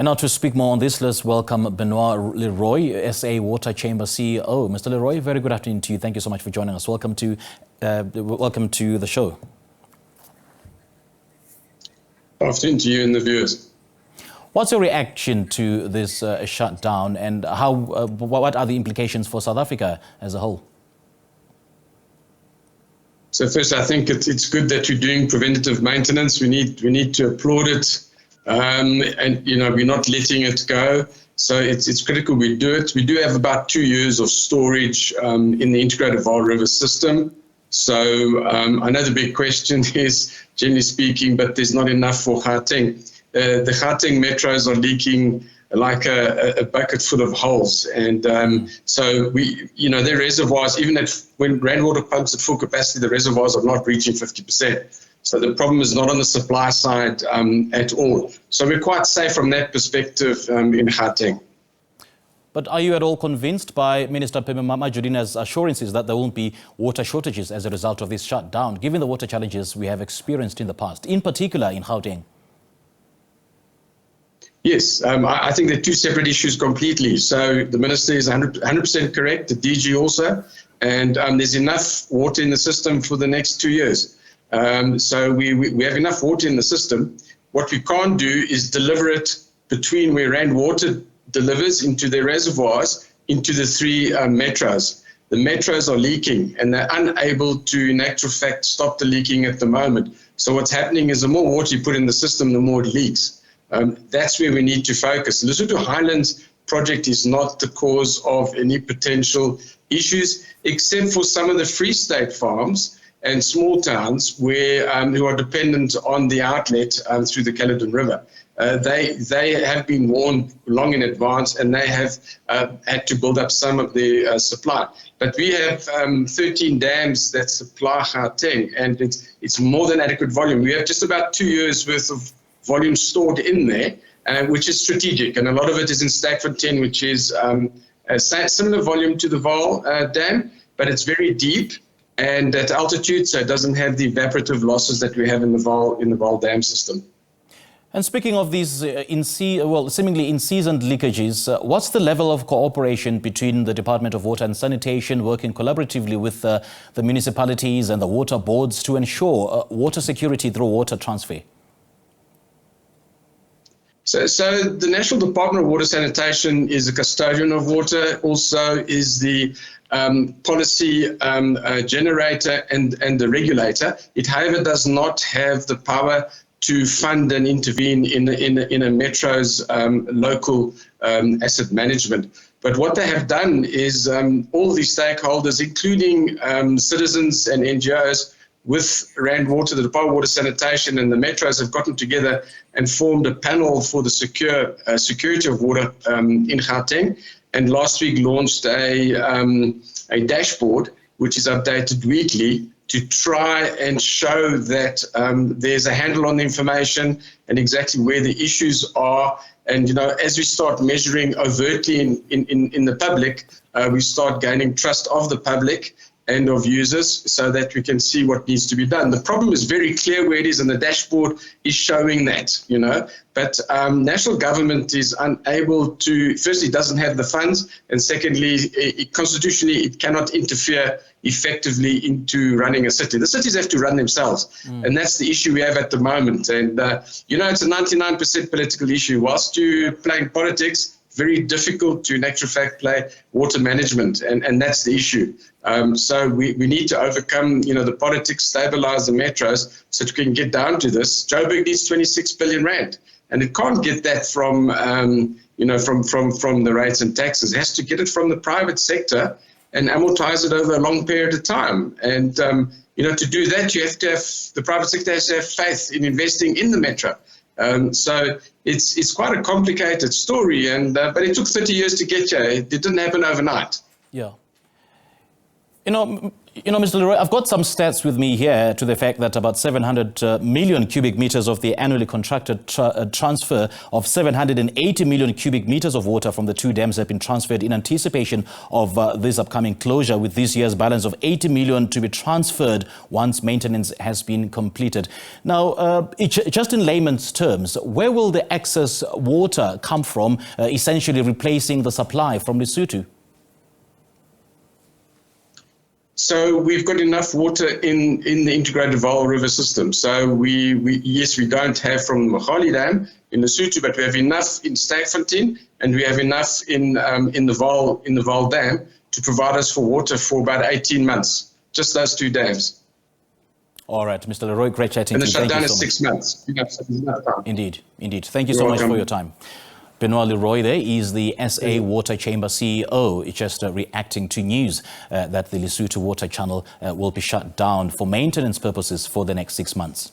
And now to speak more on this, let's welcome Benoit Le Roy, SA Water Chamber CEO. Mr. Le Roy, very good afternoon to you. Thank you so much for joining us. Welcome to the show. Afternoon to you and the viewers. What's your reaction to this shutdown, and what are the implications for South Africa as a whole? So first, I think it's good that you're doing preventative maintenance. We need to applaud it, and we're not letting it go. So it's critical we do it. We do have about 2 years of storage in the integrated Vaal River system. So I know the big question is, generally speaking, but there's not enough for Gauteng. The Gauteng metros are leaking like a bucket full of holes. And so their reservoirs, even when rainwater pumps at full capacity, the reservoirs are not reaching 50%. So the problem is not on the supply side at all. So we're quite safe from that perspective in Gauteng. But are you at all convinced by Minister Majudina's assurances that there won't be water shortages as a result of this shutdown, given the water challenges we have experienced in the past, in particular in Gauteng? Yes, I think they're two separate issues completely. So the Minister is 100% correct, the DG also, and there's enough water in the system for the next 2 years. So we have enough water in the system. What we can't do is deliver it between where rainwater delivers into the reservoirs into the 3 metros. The metros are leaking and they're unable to, in actual fact, stop the leaking at the moment. So what's happening is the more water you put in the system, the more it leaks. That's where we need to focus. The Lesotho Highlands project is not the cause of any potential issues, except for some of the Free State farms and small towns who are dependent on the outlet through the Caledon River. They have been warned long in advance, and they have had to build up some of their supply. But we have 13 dams that supply Gauteng, and it's more than adequate volume. We have just about 2 years worth of volume stored in there, which is strategic, and a lot of it is in Stakfontein, which is a similar volume to the Vaal dam, but it's very deep and at altitude, so it doesn't have the evaporative losses that we have in the Vaal dam system. And speaking of these seemingly in-season leakages, what's the level of cooperation between the Department of Water and Sanitation working collaboratively with the municipalities and the water boards to ensure water security through water transfer? So the National Department of Water Sanitation is a custodian of water, also is the policy generator and the regulator. It, however, does not have the power to fund and intervene in a metro's local asset management. But what they have done is all the stakeholders, including citizens and NGOs, with Rand Water, the Department of Water Sanitation and the metros have gotten together and formed a panel for the security of water in Gauteng, and last week launched a dashboard which is updated weekly to try and show that there's a handle on the information and exactly where the issues are. And as we start measuring overtly in the public, we start gaining trust of the public and of users so that we can see what needs to be done. The problem is very clear where it is, and the dashboard is showing that, But national government is unable to, firstly, doesn't have the funds, and secondly, constitutionally, it cannot interfere effectively into running a city. The cities have to run themselves, and that's the issue we have at the moment. And, it's a 99% political issue. Whilst you're playing politics, very difficult to, in actual fact, play water management, and that's the issue. So we need to overcome, the politics, stabilize the metros so that we can get down to this. Joburg needs 26 billion rand, and it can't get that from the rates and taxes. It has to get it from the private sector and amortize it over a long period of time. And, to do that, you have to have, the private sector has to have faith in investing in the metro. So it's quite a complicated story, but it took 30 years to get here. It didn't happen overnight. Yeah. You know, Mr. Le Roy, I've got some stats with me here to the fact that about 700 million cubic meters of the annually contracted transfer of 780 million cubic meters of water from the two dams have been transferred in anticipation of this upcoming closure, with this year's balance of 80 million to be transferred once maintenance has been completed. Now, just in layman's terms, where will the excess water come from, essentially replacing the supply from Lesotho? So we've got enough water in the integrated Vaal River system. So we don't have from the Mogale Dam in Lesotho, but we have enough in Styffontein, and we have enough in the Vaal Dam to provide us for water for about 18 months. Just those two dams. All right, Mr. Le Roy, great chatting. And the shutdown is 6 months. Indeed. Thank you so much for your time. Benoit Le Roy there is the SA Water Chamber CEO, just reacting to news that the Lesotho Water Channel will be shut down for maintenance purposes for the next 6 months.